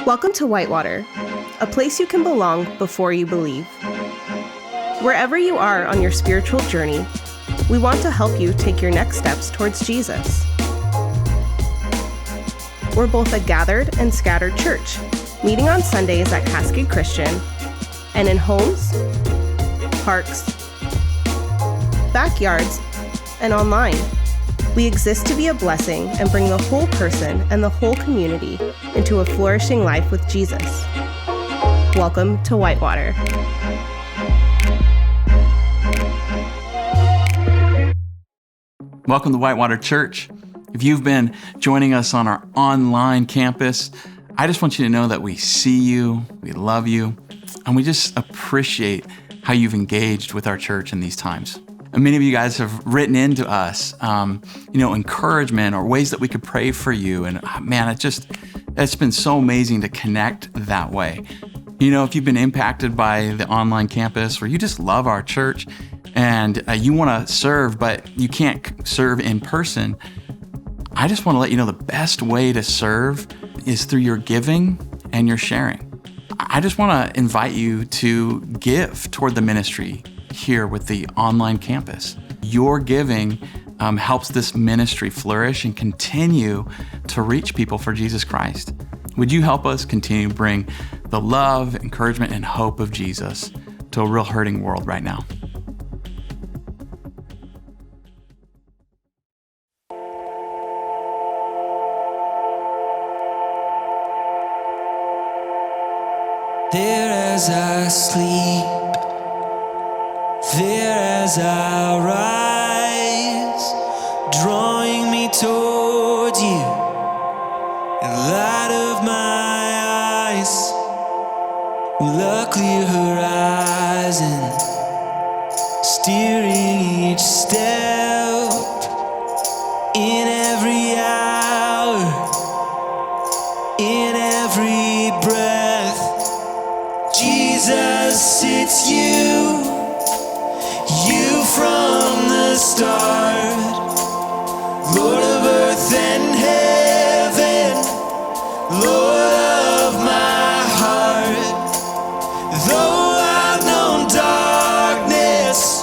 Welcome to Whitewater, a place you can belong before you believe. Wherever you are on your spiritual journey, we want to help you take your next steps towards Jesus. We're both a gathered and scattered church, meeting on Sundays at Cascade Christian and in homes, parks, backyards, and online. We exist to be a blessing and bring the whole person and the whole community into a flourishing life with Jesus. Welcome to Whitewater. Welcome to Whitewater Church. If you've been joining us on our online campus, I just want you to know that we see you, we love you, and we just appreciate how you've engaged with our church in these times. And many of you guys have written into us, encouragement or ways that we could pray for you. And man, it's been so amazing to connect that way. You know, if you've been impacted by the online campus or you just love our church and you want to serve, but you can't serve in person, I just want to let you know the best way to serve is through your giving and your sharing. I just want to invite you to give toward the ministry here with the online campus. Your giving helps this ministry flourish and continue to reach people for Jesus Christ. Would you help us continue to bring the love, encouragement, and hope of Jesus to a real hurting world right now? There as I sleep, there as I rise, drawing me toward you, in the light of my eyes, with a clear horizon, steering each step, in every hour, in every breath. Jesus, it's you from the start, Lord of earth and heaven, Lord of my heart. Though I've known darkness,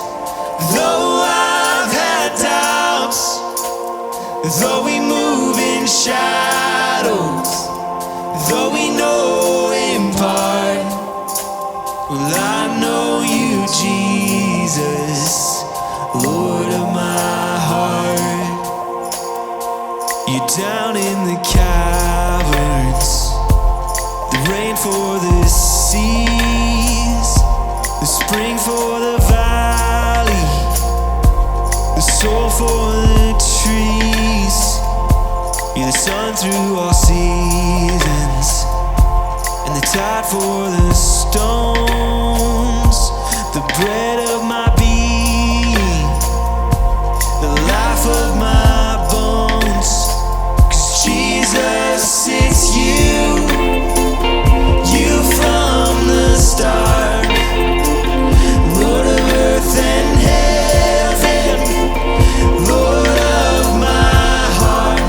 though I've had doubts, though we move in shadows, though we know in part, well, I know you, Jesus, Lord of my heart. You're down in the caverns, the rain for the seas, the spring for the valley, the soul for the trees. You're the sun through all seasons, and the tide for the stones, the bread of my being, the life of my bones. 'Cause Jesus, it's you from the start, Lord of earth and heaven, Lord of my heart.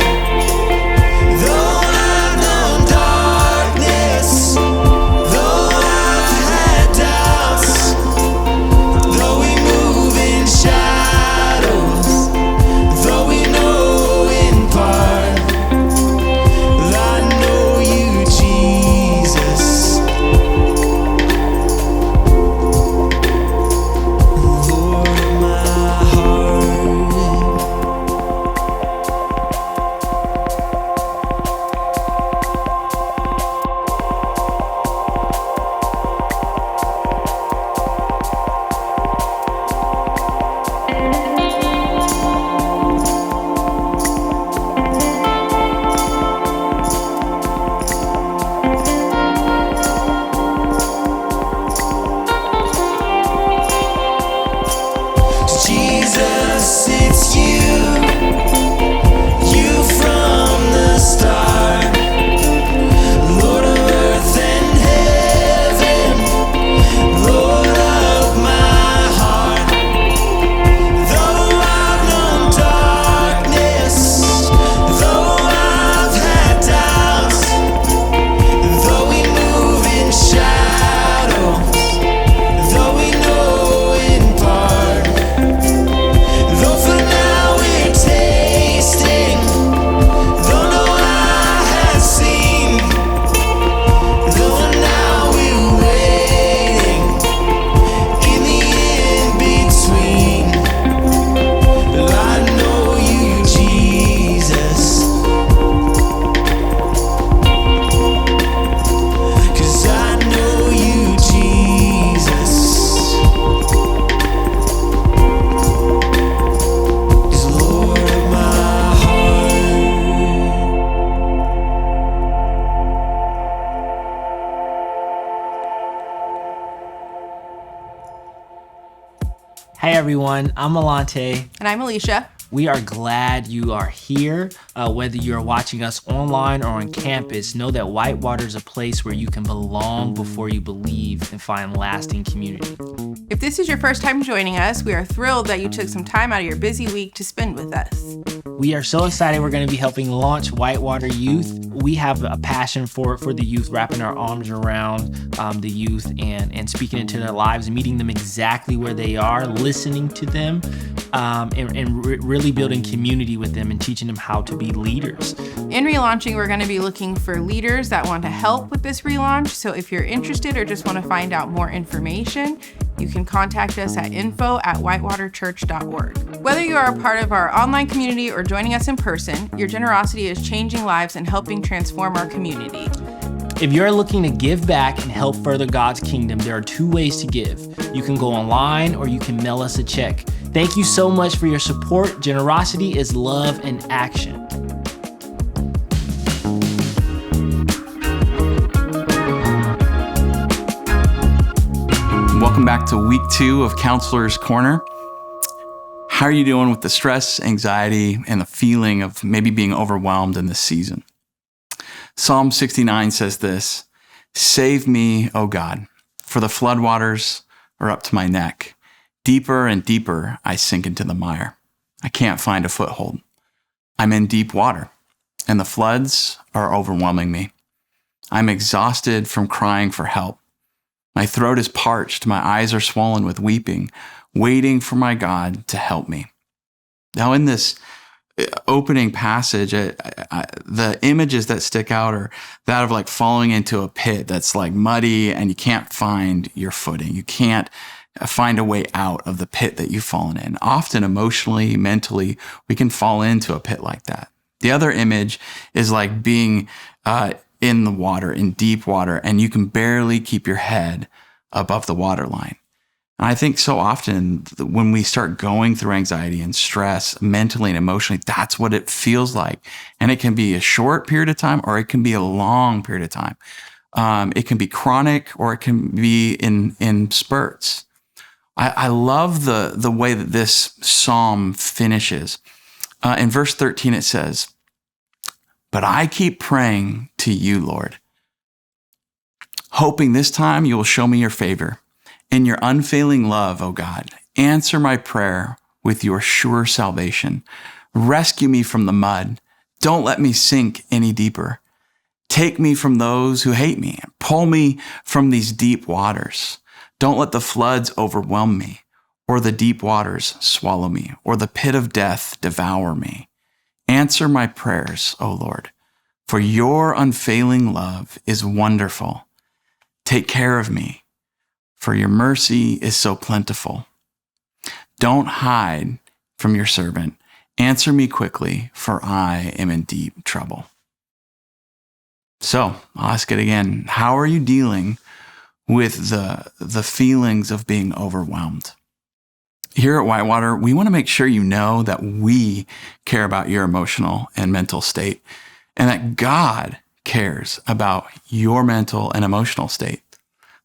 Though I've known darkness, though I've had doubts, everyone, I'm Alante. And I'm Alicia. We are glad you are here. Whether you're watching us online or on campus, know that Whitewater is a place where you can belong before you believe and find lasting community. If this is your first time joining us, we are thrilled that you took some time out of your busy week to spend with us. We are so excited we're going to be helping launch Whitewater Youth. We have a passion for the youth, wrapping our arms around the youth and speaking into their lives and meeting them exactly where they are, listening to them, and really building community with them and teaching them how to be leaders. In relaunching, we're going to be looking for leaders that want to help with this relaunch. So if you're interested or just want to find out more information, you can contact us at info@whitewaterchurch.org. Whether you are a part of our online community or joining us in person, your generosity is changing lives and helping transform our community. If you're looking to give back and help further God's kingdom, there are two ways to give. You can go online or you can mail us a check. Thank you so much for your support. Generosity is love in action. Welcome back to week 2 of Counselor's Corner. How are you doing with the stress, anxiety, and the feeling of maybe being overwhelmed in this season? Psalm 69 says this, "Save me, O God, for the floodwaters are up to my neck. Deeper and deeper I sink into the mire. I can't find a foothold. I'm in deep water, and the floods are overwhelming me. I'm exhausted from crying for help. My throat is parched, my eyes are swollen with weeping, waiting for my God to help me." Now in this opening passage, the images that stick out are that of like falling into a pit that's like muddy and you can't find your footing. You can't find a way out of the pit that you've fallen in. Often emotionally, mentally, we can fall into a pit like that. The other image is like being in the water, in deep water, and you can barely keep your head above the waterline. And I think so often when we start going through anxiety and stress mentally and emotionally, that's what it feels like. And it can be a short period of time or it can be a long period of time. It can be chronic or it can be in spurts. I love the way that this psalm finishes. In verse 13, it says, "But I keep praying to you, Lord, hoping this time you will show me your favor. In your unfailing love, O God, answer my prayer with your sure salvation. Rescue me from the mud. Don't let me sink any deeper. Take me from those who hate me. Pull me from these deep waters. Don't let the floods overwhelm me, or the deep waters swallow me, or the pit of death devour me. Answer my prayers, O Lord, for your unfailing love is wonderful. Take care of me, for your mercy is so plentiful. Don't hide from your servant. Answer me quickly, for I am in deep trouble." So I'll ask it again. How are you dealing with the feelings of being overwhelmed? Here at Whitewater, we want to make sure you know that we care about your emotional and mental state, and that God cares about your mental and emotional state.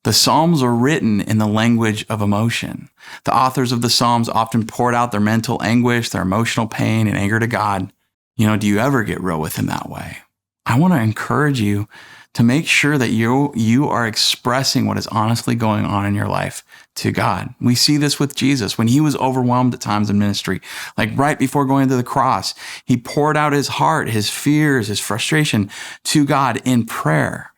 The Psalms are written in the language of emotion. The authors of the Psalms often poured out their mental anguish, their emotional pain, and anger to God. Do you ever get real with him that way? I want to encourage you to make sure that you are expressing what is honestly going on in your life to God. We see this with Jesus when he was overwhelmed at times in ministry, like right before going to the cross. He poured out his heart, his fears, his frustration to God in prayer.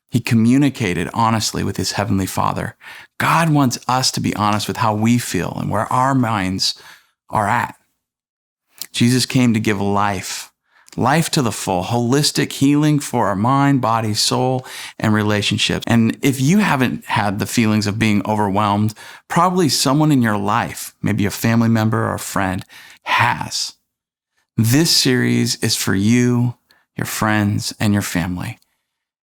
He communicated honestly with his heavenly Father. God wants us to be honest with how we feel and where our minds are at. Jesus came to give life to the full, holistic healing for our mind, body, soul, and relationships. And if you haven't had the feelings of being overwhelmed, probably someone in your life, maybe a family member or a friend, has. This series is for you, your friends, and your family.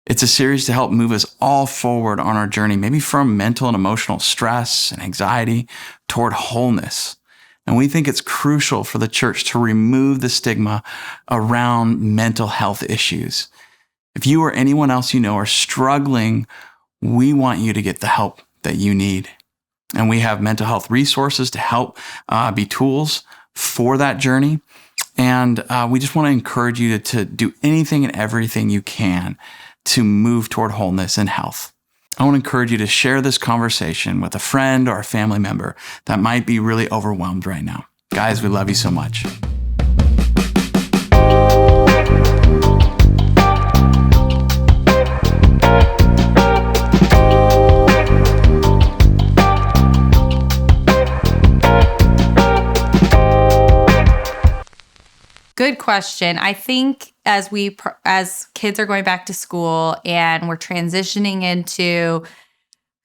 It's a series to help move us all forward on our journey, maybe from mental and emotional stress and anxiety toward wholeness. And we think it's crucial for the church to remove the stigma around mental health issues. If you or anyone else you know are struggling, we want you to get the help that you need. And we have mental health resources to help be tools for that journey. And we just want to encourage you to do anything and everything you can to move toward wholeness and health. I want to encourage you to share this conversation with a friend or a family member that might be really overwhelmed right now. Guys, we love you so much. Good question. I think as kids are going back to school and we're transitioning into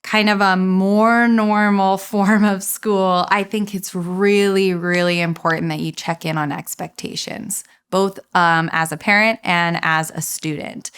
kind of a more normal form of school, I think it's really, really important that you check in on expectations, both as a parent and as a student.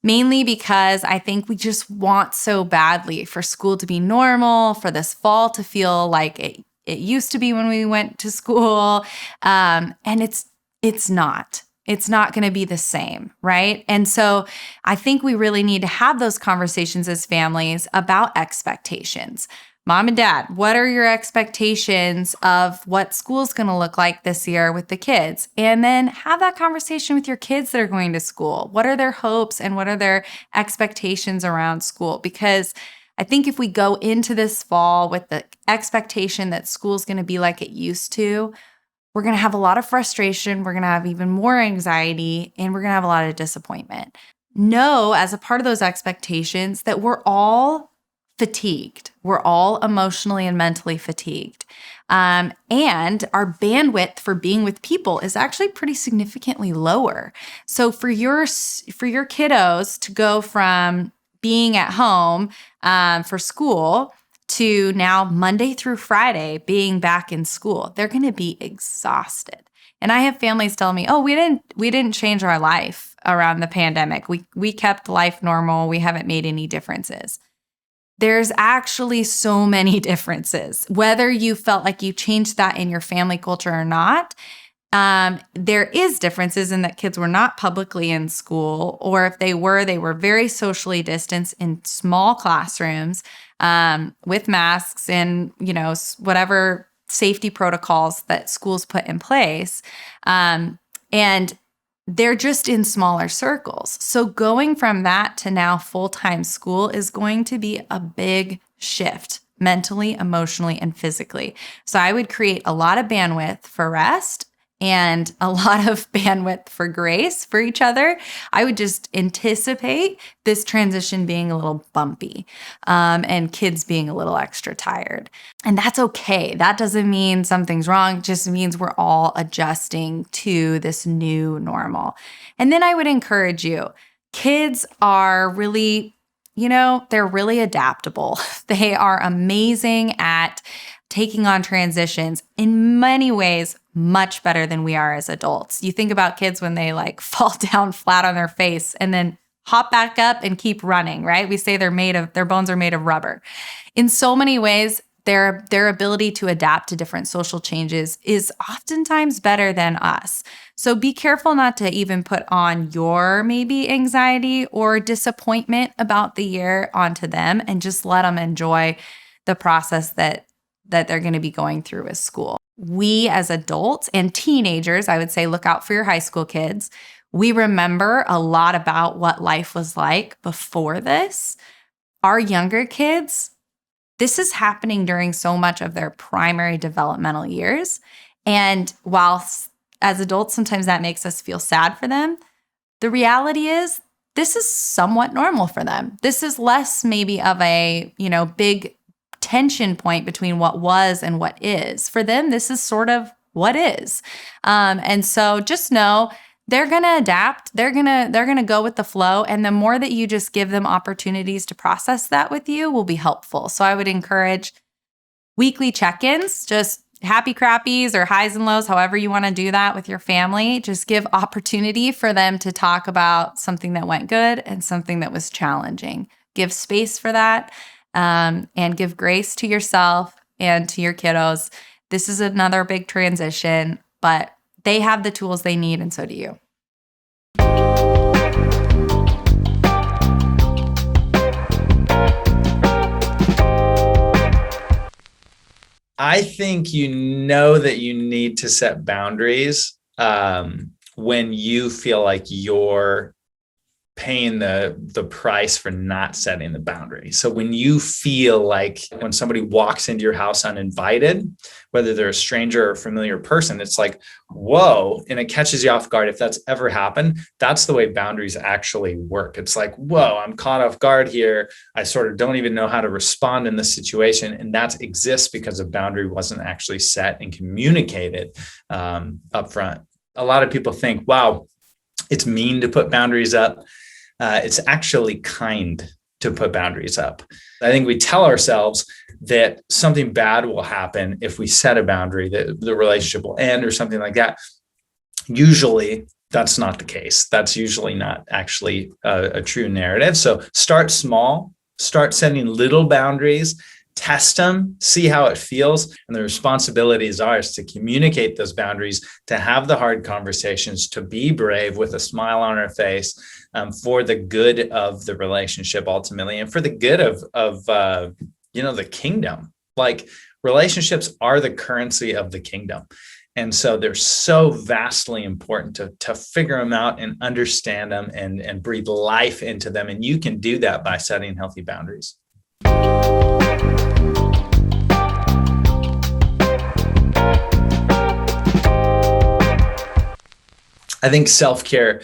Mainly because I think we just want so badly for school to be normal, for this fall to feel like it used to be when we went to school, and it's not. It's not going to be the same, right? And so I think we really need to have those conversations as families about expectations. Mom and Dad, what are your expectations of what school's going to look like this year with the kids? And then have that conversation with your kids that are going to school. What are their hopes and what are their expectations around school? Because I think if we go into this fall with the expectation that school's going to be like it used to, we're going to have a lot of frustration, we're going to have even more anxiety, and we're going to have a lot of disappointment. Know, as a part of those expectations, that we're all fatigued. We're all emotionally and mentally fatigued. And our bandwidth for being with people is actually pretty significantly lower. So for your kiddos to go from being at home for school to now Monday through Friday being back in school, they're going to be exhausted. And I have families tell me, "Oh, we didn't change our life around the pandemic. We kept life normal. We haven't made any differences." There's actually so many differences. Whether you felt like you changed that in your family culture or not, there is differences in that kids were not publicly in school, or if they were very socially distanced in small classrooms with masks and, whatever safety protocols that schools put in place. And they're just in smaller circles. So going from that to now full-time school is going to be a big shift mentally, emotionally, and physically. So I would create a lot of bandwidth for rest and a lot of bandwidth for grace for each other. I would just anticipate this transition being a little bumpy and kids being a little extra tired. And that's okay. That doesn't mean something's wrong. It just means we're all adjusting to this new normal. And then I would encourage you, kids are really, they're really adaptable. They are amazing at taking on transitions in many ways much better than we are as adults. You think about kids when they fall down flat on their face and then hop back up and keep running, right? We say their bones are made of rubber. In so many ways, their ability to adapt to different social changes is oftentimes better than us. So be careful not to even put on your maybe anxiety or disappointment about the year onto them, and just let them enjoy the process that they're going to be going through with school. We as adults and teenagers, I would say, look out for your high school kids. We remember a lot about what life was like before this. Our younger kids, this is happening during so much of their primary developmental years. And while as adults, sometimes that makes us feel sad for them, the reality is this is somewhat normal for them. This is less maybe of a, big tension point between what was and what is. For them, this is sort of what is. And so just know they're going to adapt. They're going to go with the flow. And the more that you just give them opportunities to process that with you will be helpful. So I would encourage weekly check-ins, just happy crappies or highs and lows, however you want to do that with your family. Just give opportunity for them to talk about something that went good and something that was challenging. Give space for that. And give grace to yourself and to your kiddos. This is another big transition, but they have the tools they need, and so do you. I think you know that you need to set boundaries when you feel like you're paying the price for not setting the boundary. So when you feel like when somebody walks into your house uninvited, whether they're a stranger or a familiar person, it's like, whoa, and it catches you off guard. If that's ever happened, that's the way boundaries actually work. It's like, whoa, I'm caught off guard here. I sort of don't even know how to respond in this situation. And that exists because a boundary wasn't actually set and communicated up front. A lot of people think, wow, it's mean to put boundaries up. It's actually kind to put boundaries up. I think we tell ourselves that something bad will happen if we set a boundary, that the relationship will end or something like that. Usually, that's not the case. That's usually not actually a true narrative. So start small, start setting little boundaries, test them, see how it feels. And the responsibility is ours to communicate those boundaries, to have the hard conversations, to be brave with a smile on our face, for the good of the relationship ultimately, and for the good of the kingdom. Like, relationships are the currency of the kingdom. And so they're so vastly important to figure them out and understand them and breathe life into them. And you can do that by setting healthy boundaries. I think self-care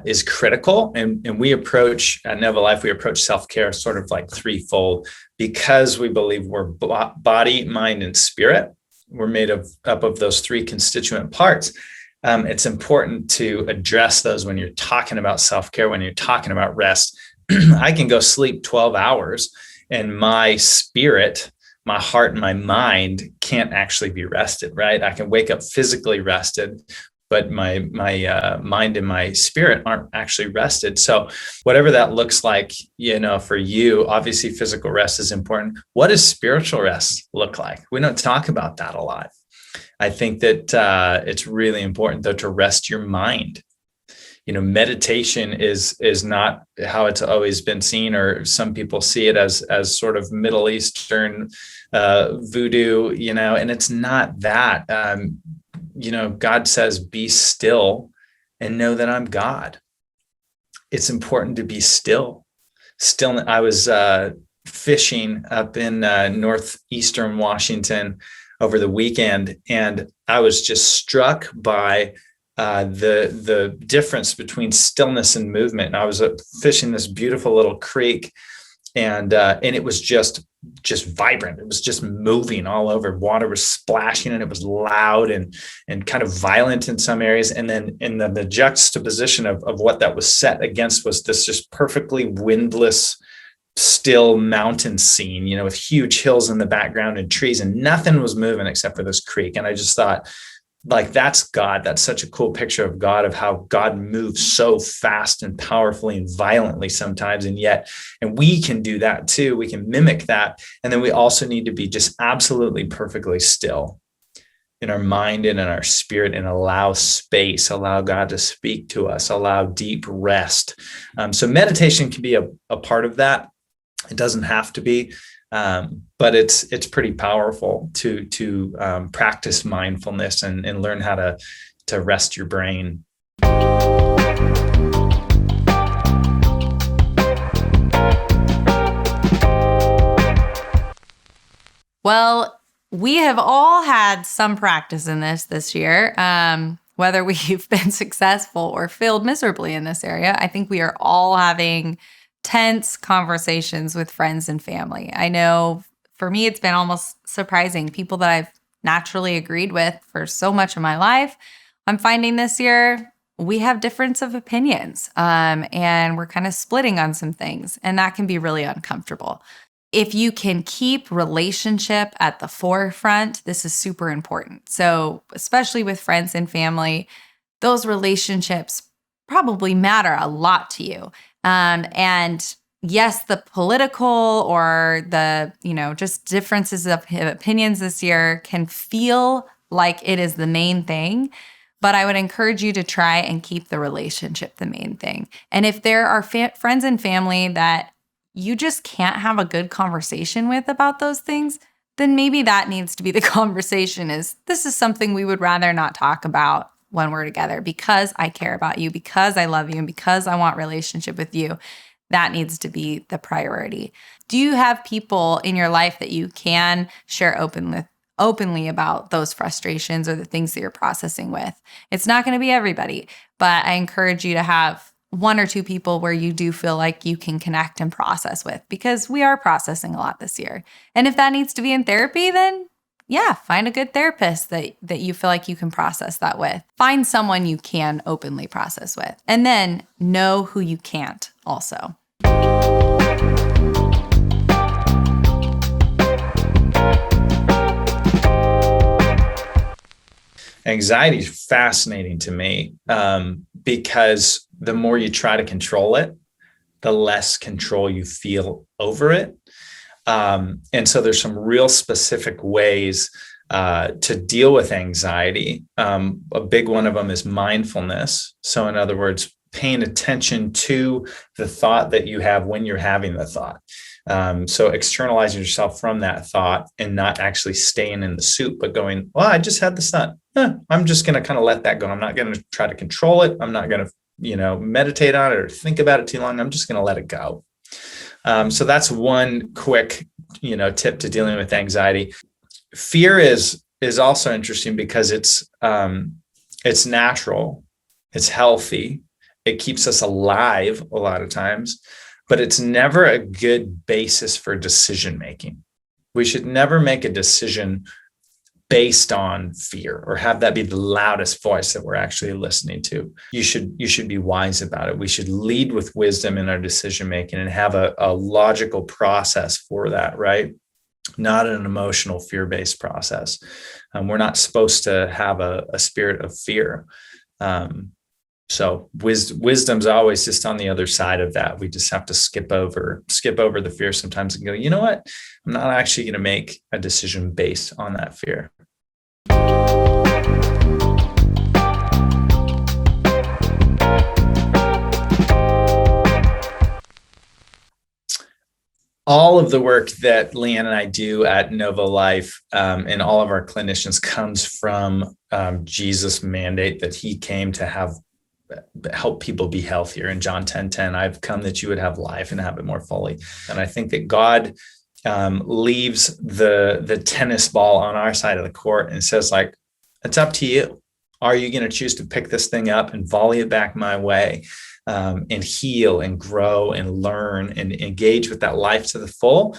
is critical. And we approach at Novo Life, we approach self-care sort of like threefold, because we believe we're body, mind, and spirit. We're made up of those three constituent parts. It's important to address those when you're talking about self-care, when you're talking about rest. I can go sleep 12 hours and my spirit, my heart, and my mind can't actually be rested, right? I can wake up physically rested, but my mind and my spirit aren't actually rested. So whatever that looks like, for you, obviously physical rest is important. What does spiritual rest look like? We don't talk about that a lot. I think that it's really important, though, to rest your mind. Meditation is not how it's always been seen, or some people see it as sort of Middle Eastern voodoo, and it's not that. God says, be still and know that I'm God. It's important to be still. I was fishing up in northeastern Washington over the weekend, and I was just struck by the difference between stillness and movement. And I was fishing this beautiful little creek, and it was just vibrant. It was just moving all over. Water was splashing, and it was loud and kind of violent in some areas. And then the juxtaposition of what that was set against was this just perfectly windless, still mountain scene, with huge hills in the background and trees, and nothing was moving except for this creek. And I just thought, like, that's God. That's such a cool picture of God, of how God moves so fast and powerfully and violently sometimes. And we can do that too. We can mimic that. And then we also need to be just absolutely perfectly still in our mind and in our spirit, and allow space, allow God to speak to us, allow deep rest. So meditation can be a part of that. It doesn't have to be. But it's pretty powerful to practice mindfulness and learn how to rest your brain. Well, we have all had some practice in this year, whether we've been successful or failed miserably in this area. I think we are all having tense conversations with friends and family. I know for me, it's been almost surprising. People that I've naturally agreed with for so much of my life, I'm finding this year we have difference of opinions, and we're kind of splitting on some things, and that can be really uncomfortable. If you can keep relationship at the forefront, this is super important. So especially with friends and family, those relationships probably matter a lot to you. And yes, the political or the, just differences of opinions this year can feel like it is the main thing, but I would encourage you to try and keep the relationship the main thing. And if there are friends and family that you just can't have a good conversation with about those things, then maybe that needs to be the conversation. Is this is something we would rather not talk about when we're together, because I care about you, because I love you, and because I want relationship with you. That needs to be the priority. Do you have people in your life that you can share openly about those frustrations or the things that you're processing with? It's not going to be everybody, but I encourage you to have one or two people where you do feel like you can connect and process with, because we are processing a lot this year. And if that needs to be in therapy, then yeah, find a good therapist that you feel like you can process that with. Find someone you can openly process with. And then know who you can't also. Anxiety is fascinating to me because the more you try to control it, the less control you feel over it. And so there's some real specific ways to deal with anxiety. A big one of them is mindfulness. So in other words, paying attention to the thought that you have when you're having the thought. So externalizing yourself from that thought and not actually staying in the soup, but going, well, I just had this thought. I'm just going to kind of let that go. I'm not going to try to control it. I'm not going to, meditate on it or think about it too long. I'm just going to let it go. So that's one quick, tip to dealing with anxiety. Fear is also interesting because it's natural, it's healthy, it keeps us alive a lot of times, but it's never a good basis for decision making. We should never make a decision based on fear or have that be the loudest voice that we're actually listening to. You should be wise about it. We should lead with wisdom in our decision making and have a logical process for that, right? Not an emotional fear-based process. We're not supposed to have a spirit of fear. So wisdom's always just on the other side of that. We just have to skip over the fear sometimes and go, you know what? I'm not actually going to make a decision based on that fear. All of the work that Leanne and I do at Novo Life and all of our clinicians comes from Jesus' mandate that he came to help people be healthier. In John 10:10, I've come that you would have life and have it more fully. And I think that God leaves the tennis ball on our side of the court and says, like, it's up to you. Are you going to choose to pick this thing up and volley it back my way and heal and grow and learn and engage with that life to the full?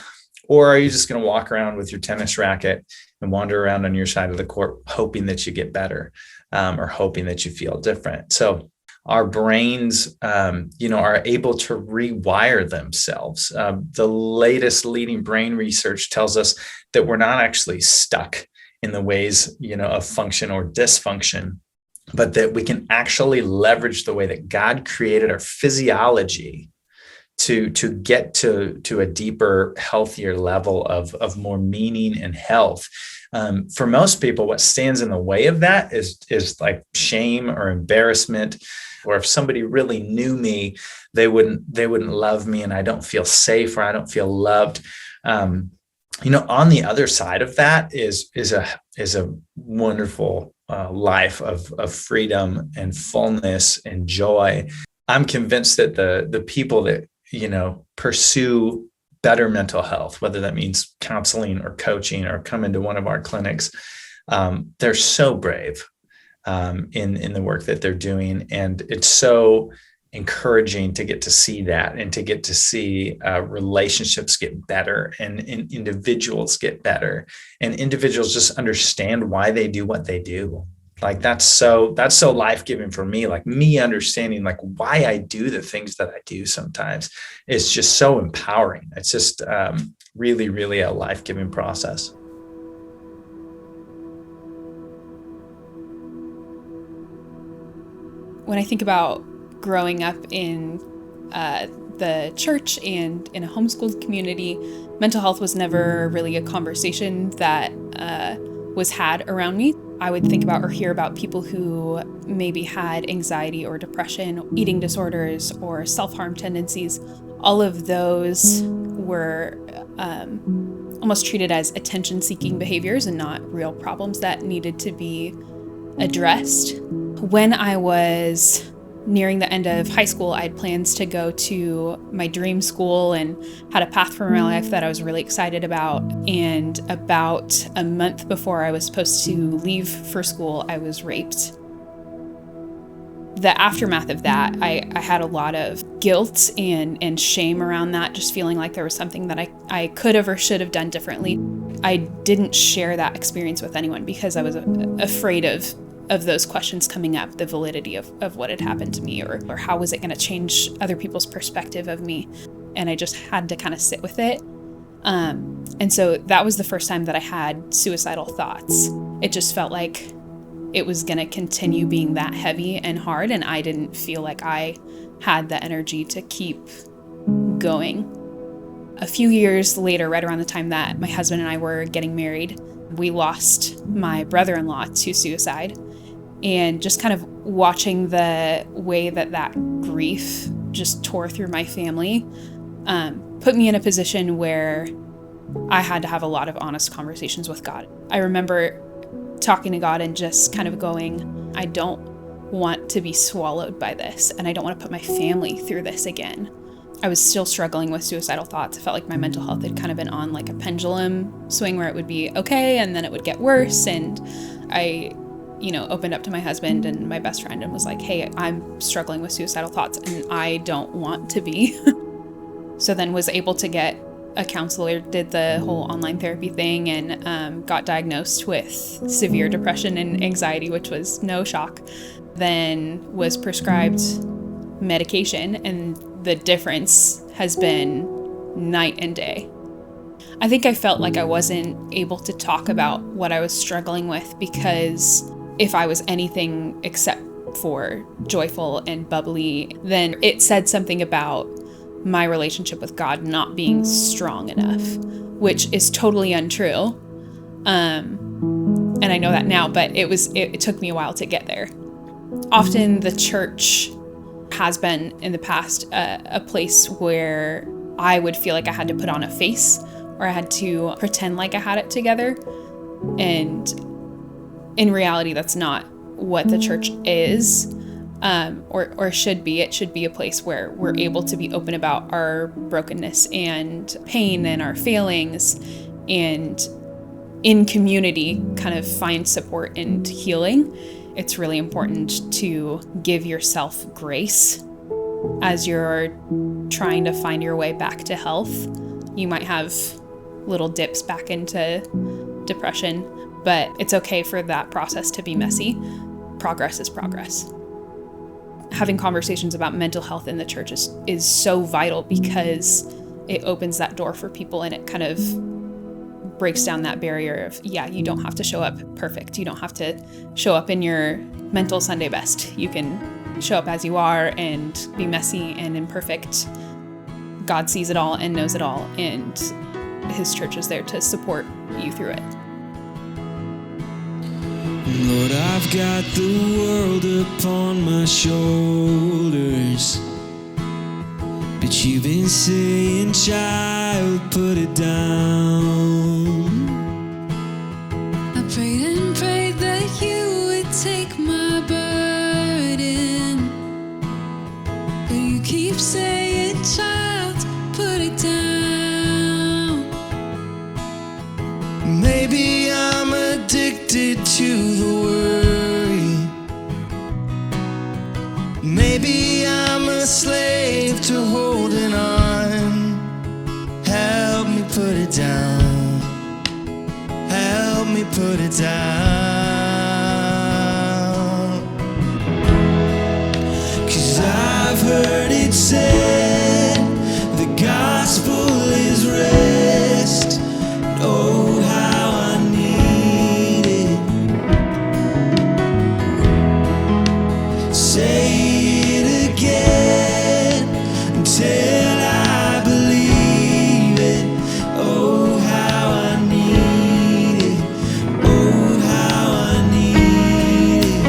Or are you just going to walk around with your tennis racket and wander around on your side of the court, hoping that you get better or hoping that you feel different? So our brains, are able to rewire themselves. The latest leading brain research tells us that we're not actually stuck in the ways, of function or dysfunction, but that we can actually leverage the way that God created our physiology to get to a deeper, healthier level of more meaning and health. For most people, what stands in the way of that is like shame or embarrassment. Or if somebody really knew me, they wouldn't love me, and I don't feel safe or I don't feel loved. On the other side of that is a wonderful life of freedom and fullness and joy. I'm convinced that the people that pursue better mental health, whether that means counseling or coaching or come into one of our clinics, they're so brave in the work that they're doing. And it's so encouraging to get to see that and to get to see relationships get better and individuals get better and individuals just understand why they do what they do. Like that's so life-giving for me, like me understanding like why I do the things that I do sometimes. It's just so empowering. It's just really, really a life-giving process. When I think about growing up in the church and in a homeschooled community, mental health was never really a conversation that was had around me. I would think about or hear about people who maybe had anxiety or depression, eating disorders, or self-harm tendencies. All of those were almost treated as attention-seeking behaviors and not real problems that needed to be addressed. When I was nearing the end of high school, I had plans to go to my dream school and had a path for my life that I was really excited about. And about a month before I was supposed to leave for school, I was raped. The aftermath of that, I had a lot of guilt and shame around that, just feeling like there was something that I could have or should have done differently. I didn't share that experience with anyone because I was afraid of those questions coming up, the validity of what had happened to me, or how was it going to change other people's perspective of me. And I just had to kind of sit with it. And so that was the first time that I had suicidal thoughts. It just felt like it was going to continue being that heavy and hard, and I didn't feel like I had the energy to keep going. A few years later, right around the time that my husband and I were getting married, we lost my brother-in-law to suicide. And just kind of watching the way that grief just tore through my family put me in a position where I had to have a lot of honest conversations with God. I remember talking to God and just kind of going, I don't want to be swallowed by this, and I don't want to put my family through this again. I was still struggling with suicidal thoughts. I felt like my mental health had kind of been on like a pendulum swing where it would be okay and then it would get worse. And I, opened up to my husband and my best friend and was like, hey, I'm struggling with suicidal thoughts and I don't want to be. So then was able to get a counselor, did the whole online therapy thing, and got diagnosed with severe depression and anxiety, which was no shock. Then was prescribed medication, and the difference has been night and day. I think I felt like I wasn't able to talk about what I was struggling with because if I was anything except for joyful and bubbly, then it said something about my relationship with God not being strong enough, which is totally untrue. And I know that now, but it took me a while to get there. Often the church has been in the past a place where I would feel like I had to put on a face or I had to pretend like I had it together. And in reality, that's not what the church is. Or should be. It should be a place where we're able to be open about our brokenness and pain and our failings, and in community kind of find support and healing. It's really important to give yourself grace as you're trying to find your way back to health. You might have little dips back into depression, but it's okay for that process to be messy. Progress is progress. Having conversations about mental health in the church is so vital because it opens that door for people, and it kind of breaks down that barrier of, you don't have to show up perfect. You don't have to show up in your mental Sunday best. You can show up as you are and be messy and imperfect. God sees it all and knows it all, and his church is there to support you through it. Lord, I've got the world upon my shoulders, but you've been saying, child, put it down. I prayed and prayed that you would take my burden, but you keep saying, child, put it down. Maybe I'm addicted to the worry. Maybe I'm a slave to holding on. Help me put it down. Help me put it down. 'Cause I've heard it said the gospel is rest. And oh, how I need it. Say it again until I believe it. Oh, how I need it. Oh, how I need it.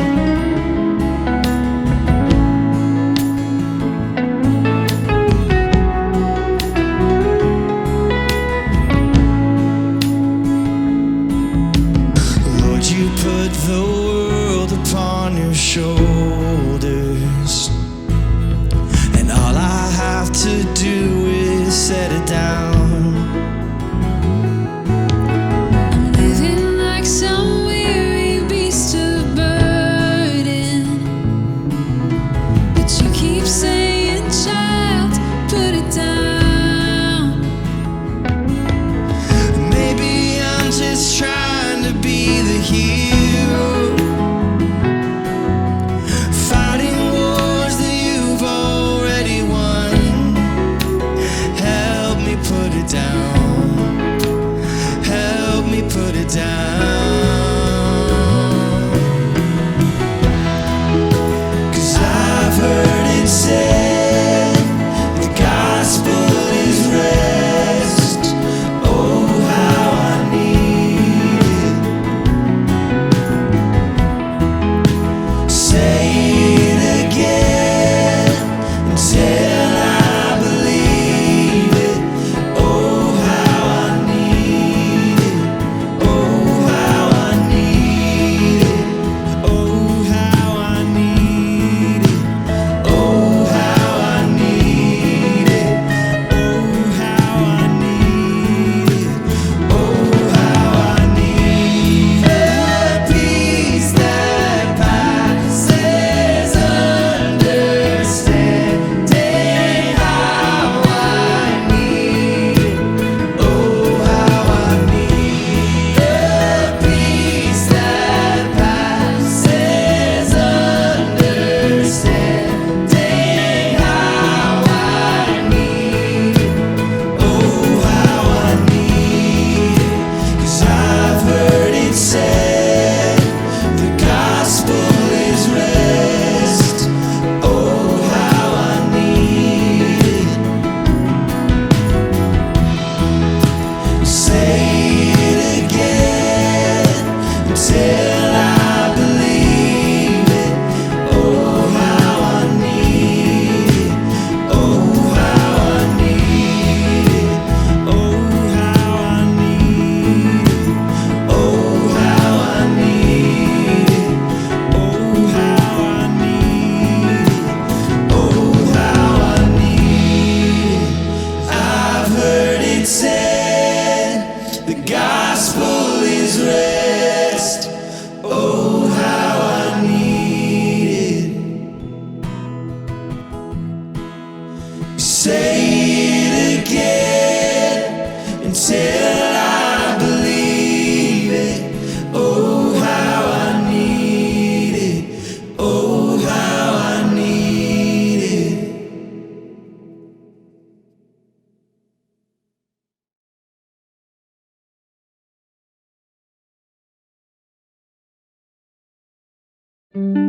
say it again until I believe it. Oh, how I need it. Oh, how I need it.